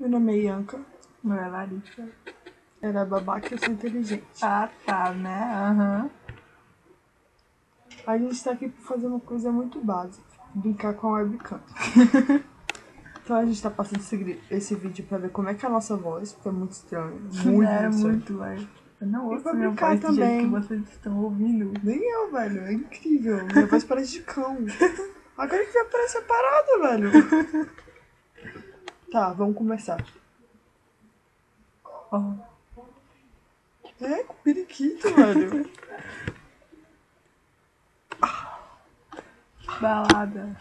Meu nome é Ianca. Meu é Larissa. Era babaca e eu sou inteligente. Ah, tá, né? Aham. A gente tá aqui pra fazer uma coisa muito básica. Brincar com a webcam. Então a gente tá passando esse vídeo pra ver como é que é a nossa voz, porque é muito estranho. Muito É estranho. muito, velho. Eu não E ouço pra minha brincar voz do jeito que também. vocês estão ouvindo. Nem eu, velho. É incrível. Minha voz parece de cão. Agora que vai aparecer a parada, velho. Tá, vamos começar. Ó, É, com periquito, velho. balada.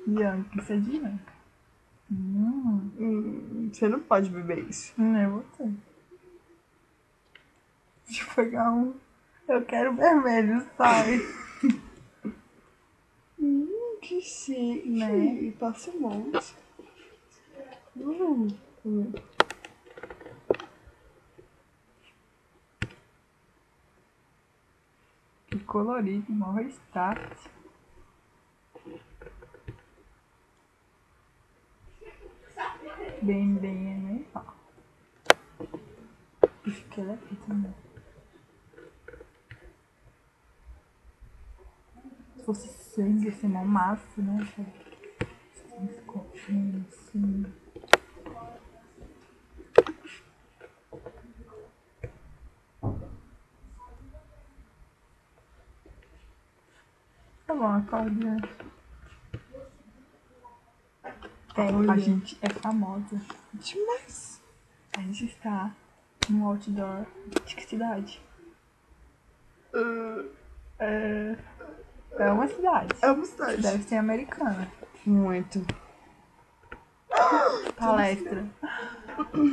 Bianca, isso é de Bianca. Você não pode beber isso. É você. Deixa eu pegar um. Eu quero vermelho, sai. Que chique. Né? E passa um monte. Que colorido, mal start. Bem, né? Ó. Acho que ela é aqui também. Se fosse sangue, ia ser mó massa, né? Sangue escorrendo, assim. Tá bom, acorde. A gente é famosa. Demais. A gente está no outdoor de que cidade? É uma cidade. É uma cidade. Deve ser americana. Muito. Palestra.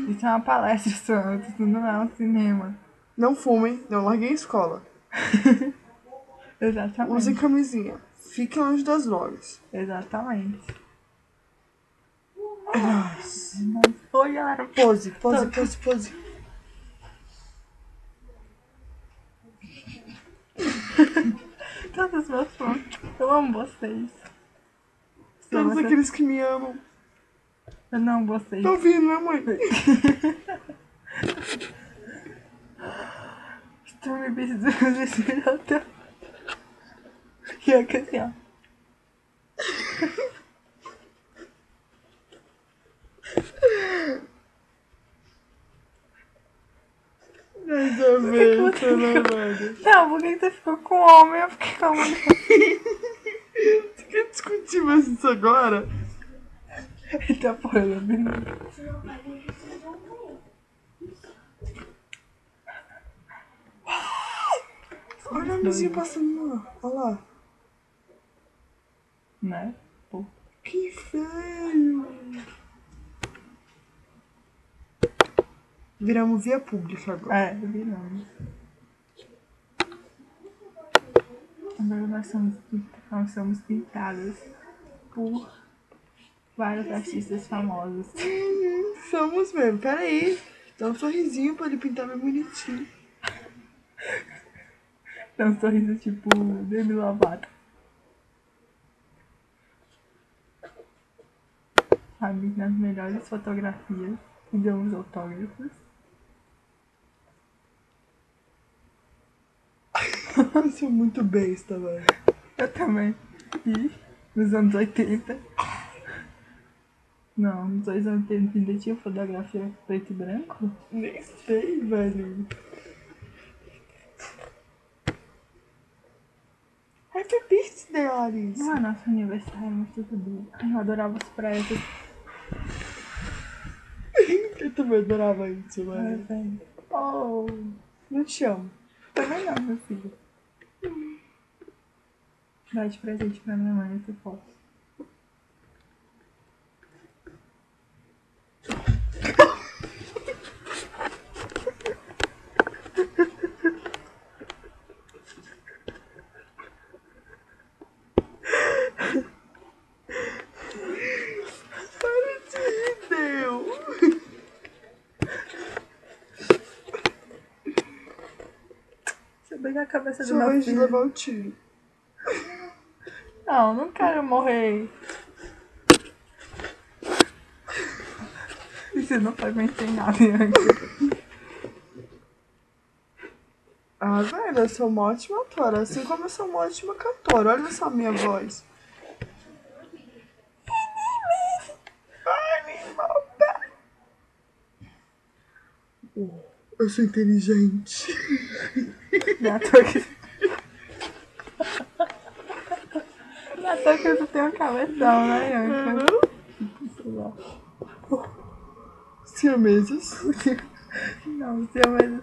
Isso é uma palestra só, isso não é um cinema. Não fumem, não larguem a escola. Exatamente. Usem camisinha. Fiquem longe das drogas. Exatamente. Nossa. Oi, galera. Pose. Todos os meus fãs. Eu amo vocês. Todos aqueles que me amam. Eu não amo vocês. Tô ouvindo, né, mãe? Estou me beijando. E aqui assim, ó. Exatamente, né, velho? Não, por que você ficou com o homem? Eu fiquei com a mulher. Você quer discutir mais isso agora? Eita porra, eu brinco. Olha a luzinha passando lá. Olha lá. Né? Pô. Que feio. Viramos via pública agora. É, viramos. Agora nós somos pintadas por vários artistas famosos. Somos mesmo. Pera aí. Dá um sorrisinho pra ele pintar bem bonitinho. É um sorriso tipo Demi Lovato. Sabe, nas melhores fotografias e damos autógrafos. Você é muito besta, velho. Eu também. E nos anos 80. Não, nos anos 80 ainda tinha fotografia preto e branco. Nem sei, velho. Happy birthday, Larissa. Não é nosso aniversário, mas tudo bem. Ai, eu adorava as praias. Eu também adorava isso, Ai, velho. velho. Oh, não te amo. Também não, meu filho. Dá de presente pra minha mãe essa foto. Para de rir, Deus. Você pega a cabeça do Sua meu vez de filho. levar o tiro. Não, não quero morrer. Você não faz mais sem nada, Bianca. Ah, velho, eu sou uma ótima atora, assim como eu sou uma ótima cantora. Olha só a minha voz. Eu sou inteligente. Não é à toa que... Não é à toa que tu tem um cabeção, né, Bianca? Sei lá. Siameses. Não, você é mais...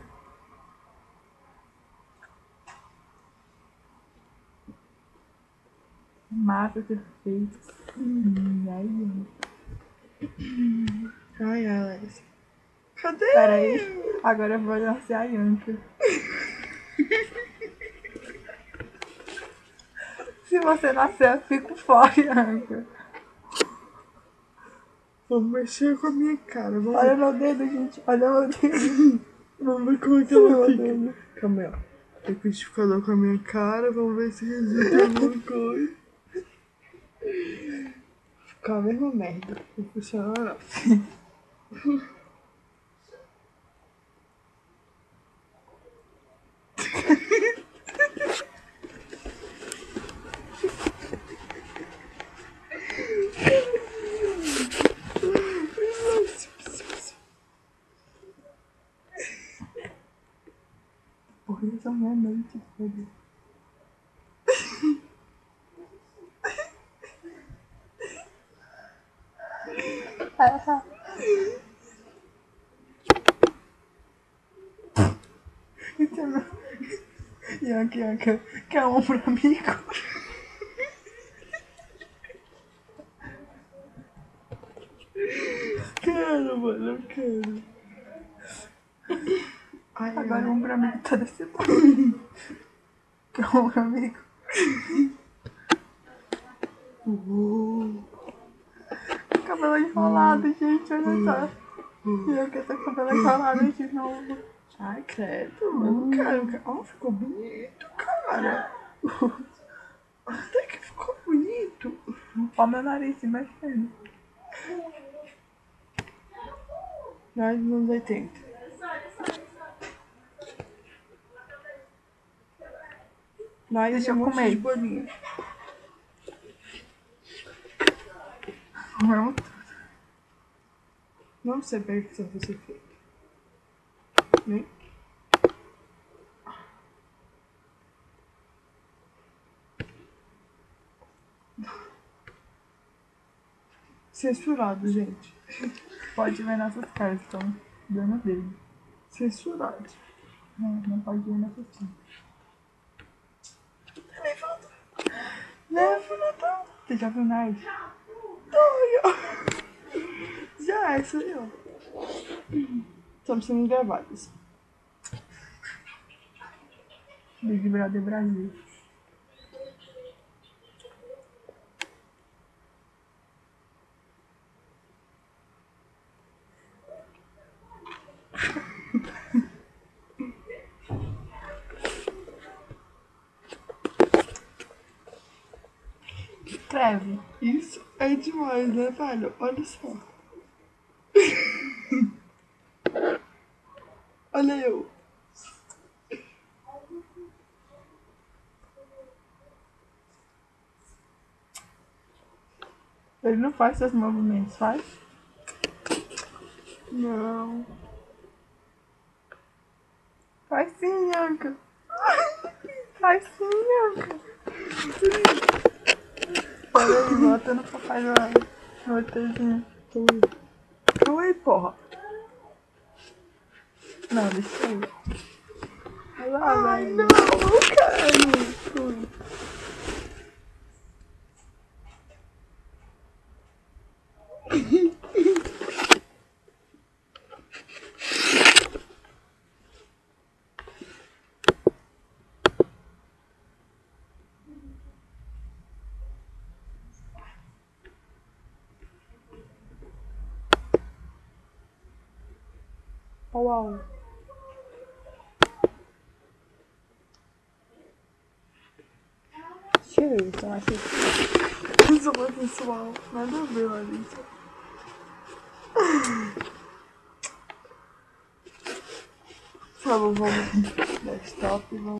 Massa, perfeito. Ai, Bianca. Ai, Alex. Cadê? Peraí, agora eu vou nascer a Bianca. Se você nascer, eu fico fora, Bianca. Vamos mexer com a minha cara. Vamos Olha ver. meu dedo, gente. Olha meu dedo. Vamos ver como é que ela Meu fica. dedo. Calma aí, ó. Liquidificador com a minha cara. Vamos ver se resulta em alguma coisa. Fica a mesma merda. Não funciona não. Porra, essa meia-noite, velho. Isso é meu... Bianca, quer um pro amigo? Quero, mano, eu quero. Ai, Agora ai. um pro amigo tá desse lado. Quer um pro amigo? Cabelo enrolado, gente, olha só. Bianca tá com cabelo enrolado de novo. Ai, credo, eu não quero. Ó, ficou bonito, cara. Até que ficou bonito. Olha meu nariz se mexendo. Nós nos anos 80. Nós Deixa é eu um monte comer. de bolinho. Não. Não sei para que serve esse efeito. Nem. Censurado, gente. Pode ver nossas caras, estão dando dedo. Censurado. Não pode ver nossas caras. Levanta. Leva, Natal. Você já viu Night? Já, é isso aí, ó. Estamos sendo gravados. Big Brother Brasil. Escreve. Isso é demais, né, velho? Olha só. Olha eu. Ele não faz seus movimentos, faz? Não. Faz sim, Bianca. Faz sim, Bianca. Peraí, bota no papai no rotezinho. Calma aí, porra. Não, deixa eu ir. Vai lá, Ai, vai. não, não quero. Uau. Cheio, então acho que... Isso é pessoal. Nada a ver, Larissa. Tá bom, vamos. Desktop, vamos.